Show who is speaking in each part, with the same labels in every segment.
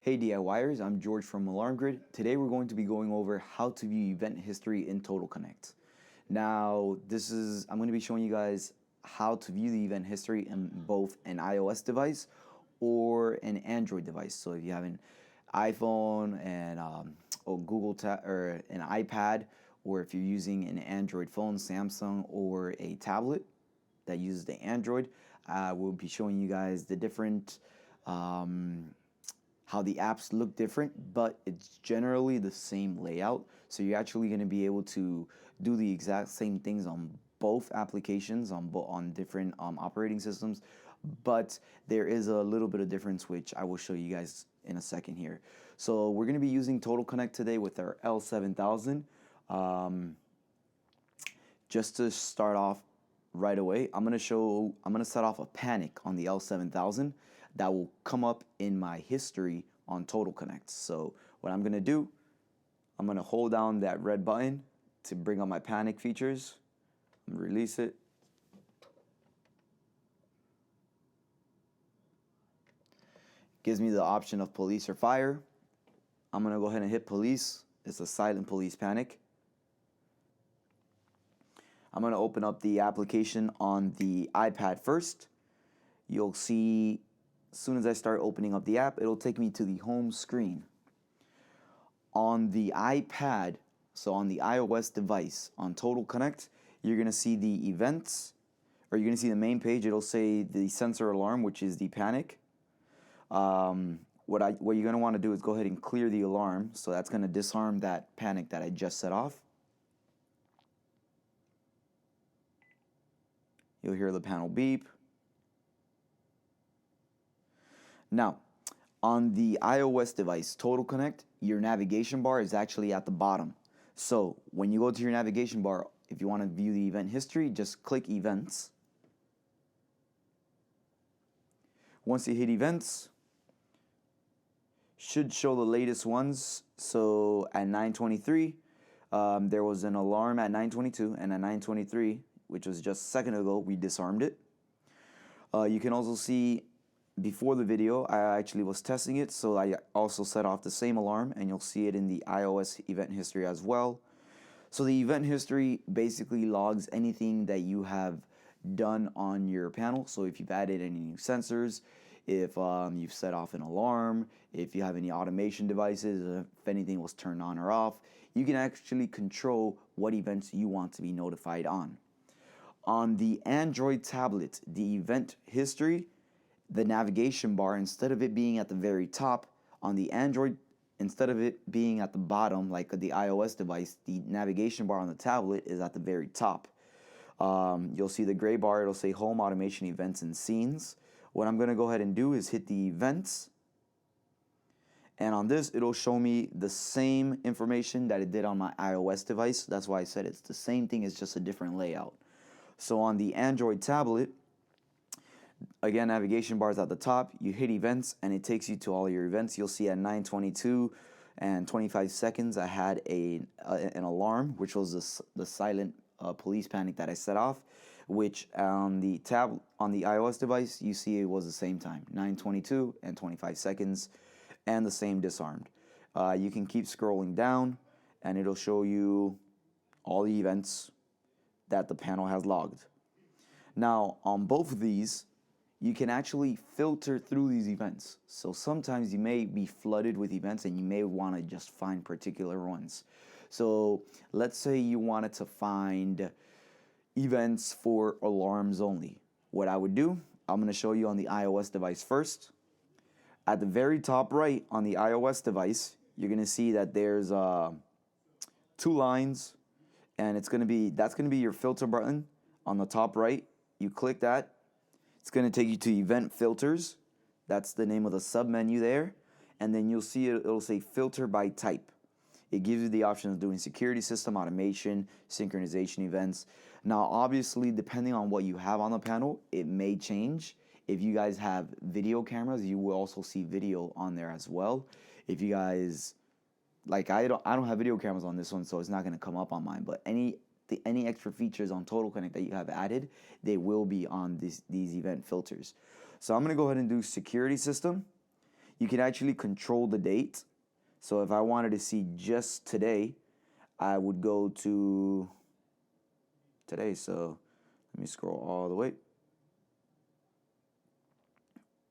Speaker 1: Hey DIYers, I'm George from Alarm Grid. Today we're going to be going over how to view event history in Total Connect. Now, I'm going to be showing you guys how to view the event history in both an iOS device or an Android device. So if you have an iPhone and or or an iPad, or if you're using an Android phone, Samsung, or a tablet that uses the Android, we'll be showing you guys the different how the apps look different, but it's generally the same layout. So you're actually going to be able to do the exact same things on both applications on different operating systems, but there is a little bit of difference which I will show you guys in a second here. So we're going to be using Total Connect today with our L7000. Just to start off right away, I'm going to set off a panic on the L7000 that will come up in my history on Total Connect. So what I'm going to do, I'm going to hold down that red button to bring up my panic features. I'm going to release it. Gives me the option of police or fire. I'm going to go ahead and hit police. It's a silent police panic. I'm going to open up the application on the iPad first. You'll see as soon as I start opening up the app, it'll take me to the home screen. On the iPad, so on the iOS device, on Total Connect, you're going to see the events, or you're going to see the main page. It'll say the sensor alarm, which is the panic. What you're going to want to do is go ahead and clear the alarm. So that's going to disarm that panic that I just set off. You'll hear the panel beep. Now, on the iOS device, Total Connect, your navigation bar is actually at the bottom. So when you go to your navigation bar, if you want to view the event history, just click Events. Once you hit Events, should show the latest ones. So at 9:23, there was an alarm at 9:22, and at 9:23, which was just a second ago, we disarmed it. You can also see before the video, I actually was testing it, so I also set off the same alarm, and you'll see it in the iOS event history as well. So the event history basically logs anything that you have done on your panel. So if you've added any new sensors, if you've set off an alarm, if you have any automation devices, if anything was turned on or off, you can actually control what events you want to be notified on. On the Android tablet, the event history, the navigation bar, instead of it being at the very top, on the Android, instead of it being at the bottom like the iOS device, the navigation bar on the tablet is at the very top. You'll see the gray bar, it'll say Home Automation Events and Scenes. What I'm going to go ahead and do is hit the Events, and on this it'll show me the same information that it did on my iOS device. That's why I said it's the same thing, it's just a different layout. So on the Android tablet, again, navigation bar is at the top. You hit Events, and it takes you to all your events. You'll see at 9:22 and 25 seconds, I had an alarm, which was the silent police panic that I set off. Which on the iOS device, you see it was the same time, 9:22 and 25 seconds, and the same disarmed. You can keep scrolling down, and it'll show you all the events that the panel has logged. Now, on both of these, you can actually filter through these events. So sometimes you may be flooded with events and you may want to just find particular ones. So let's say you wanted to find events for alarms only. What I would do, I'm going to show you on the iOS device first. At the very top right on the iOS device, you're going to see that there's 2 lines, and that's going to be your filter button on the top right. You click that. It's going to take you to Event Filters. That's the name of the sub-menu there. And then you'll see it'll say Filter by Type. It gives you the option of doing security system, automation, synchronization events. Now, obviously, depending on what you have on the panel, it may change. If you guys have video cameras, you will also see video on there as well. If you guys, like I don't have video cameras on this one, so it's not going to come up on mine. But any extra features on Total Connect that you have added, they will be on these event filters. So I'm going to go ahead and do security system. you can actually control the date. So if I wanted to see just today, I would go to today. So let me scroll all the way.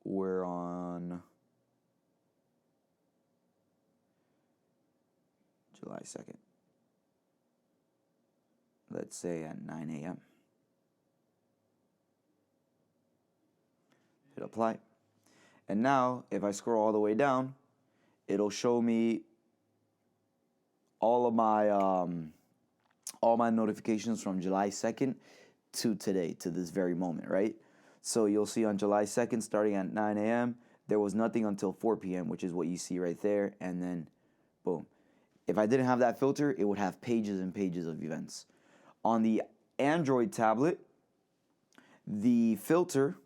Speaker 1: We're on July 2nd. Let's say at 9 a.m. Hit apply. And now, if I scroll all the way down, it'll show me all my notifications from July 2nd to today, to this very moment, right? So you'll see on July 2nd, starting at 9 a.m., there was nothing until 4 p.m., which is what you see right there, and then boom. If I didn't have that filter, it would have pages and pages of events. On the Android tablet, the filter,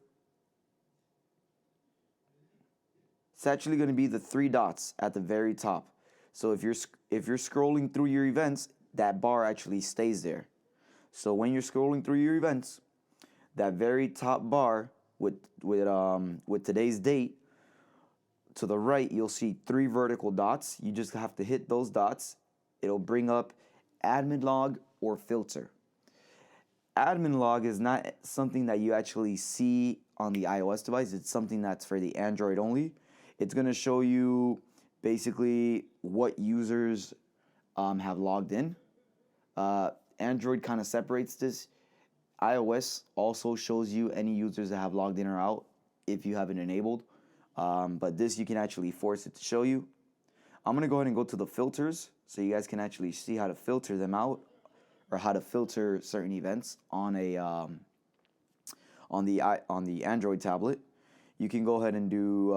Speaker 1: it's actually going to be the 3 dots at the very top. So if you're scrolling through your events, that bar actually stays there. So when you're scrolling through your events, that very top bar with today's date, to the right, you'll see 3 vertical dots. You just have to hit those dots. It'll bring up admin log or filter. Admin log is not something that you actually see on the iOS device. It's something that's for the Android only. It's going to show you basically what users have logged in. Android kind of separates this. iOS also shows you any users that have logged in or out if you have it enabled. But this, you can actually force it to show you. I'm going to go ahead and go to the filters so you guys can actually see how to filter them out, or how to filter certain events on the Android tablet. You can go ahead and do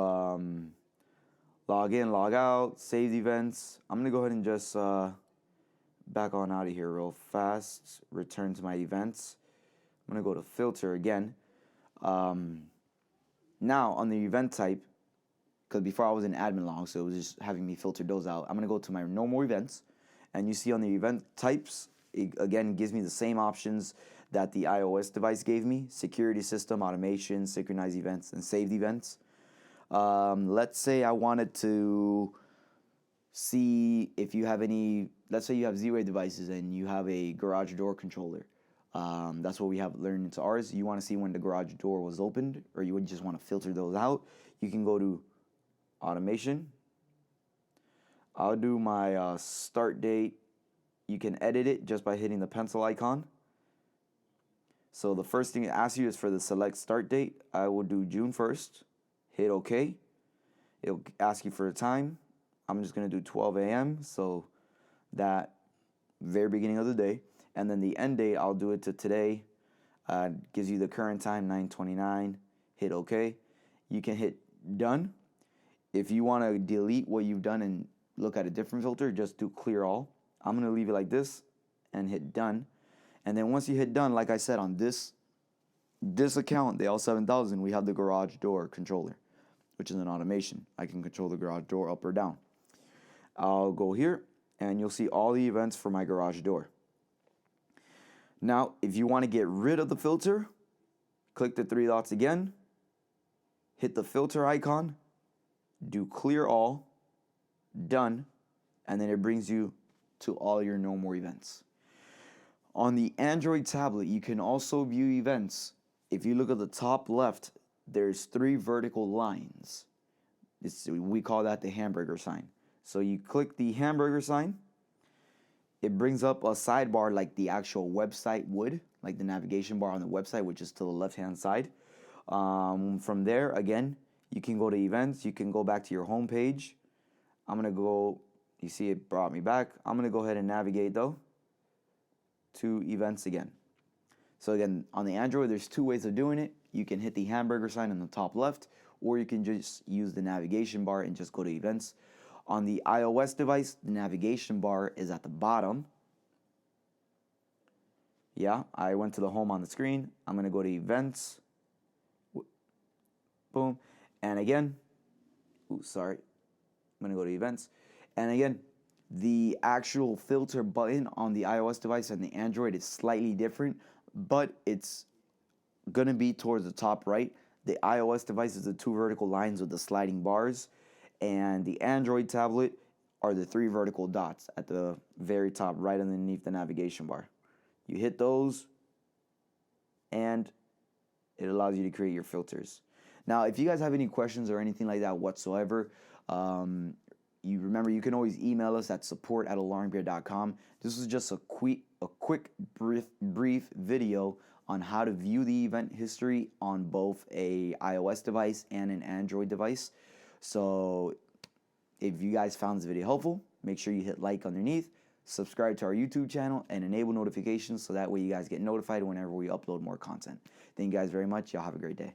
Speaker 1: log in, log out, saved events. I'm going to go ahead and just back on out of here real fast. Return to my events. I'm going to go to filter again. Now on the event type, because before I was in admin log, so it was just having me filter those out. I'm going to go to my no more events. And you see on the event types, it again gives me the same options that the iOS device gave me: security system, automation, synchronized events, and saved events. Let's say I wanted to see if you have any, let's say you have Z-Wave devices and you have a garage door controller. That's what we have learned into ours. You want to see when the garage door was opened, or you would just want to filter those out. You can go to automation. I'll do my start date. You can edit it just by hitting the pencil icon. So the first thing it asks you is for the select start date. I will do June 1st. Hit OK. It'll ask you for a time. I'm just going to do 12 a.m. So that very beginning of the day. And then the end date, I'll do it to today. Gives you the current time, 9:29. Hit OK. You can hit done. If you want to delete what you've done and look at a different filter, just do clear all. I'm going to leave it like this and hit done. And then once you hit done, like I said, on this account, the L7000, we have the garage door controller, which is an automation. I can control the garage door up or down. I'll go here, and you'll see all the events for my garage door. Now, if you want to get rid of the filter, click the 3 dots again, hit the filter icon, do clear all, done, and then it brings you to all your no more events. On the Android tablet, you can also view events. If you look at the top left, there's 3 vertical lines. We call that the hamburger sign. So you click the hamburger sign, it brings up a sidebar like the actual website would, like the navigation bar on the website, which is to the left-hand side. From there, again, you can go to events. You can go back to your home page. I'm going to go, you see it brought me back. I'm going to go ahead and navigate, though, to events again. So again, on the Android, there's 2 ways of doing it. You can hit the hamburger sign in the top left, or you can just use the navigation bar and just go to events. On the iOS device, the navigation bar is at the bottom. Yeah, I went to the home on the screen. I'm going to go to events. Boom. And again, I'm going to go to events. And again, the actual filter button on the iOS device and the Android is slightly different, but it's going to be towards the top right. The iOS device is the 2 vertical lines with the sliding bars, And the Android tablet are the 3 vertical dots at the very top, right underneath the navigation bar. You hit those, and it allows you to create your filters. Now, if you guys have any questions or anything like that whatsoever, you remember you can always email us at support@alarmgear.com. This was just a quick brief video on how to view the event history on both a iOS device and an Android device. So if you guys found this video helpful, make sure you hit like underneath, subscribe to our YouTube channel, and enable notifications so that way you guys get notified whenever we upload more content. Thank you guys very much. Y'all have a great day.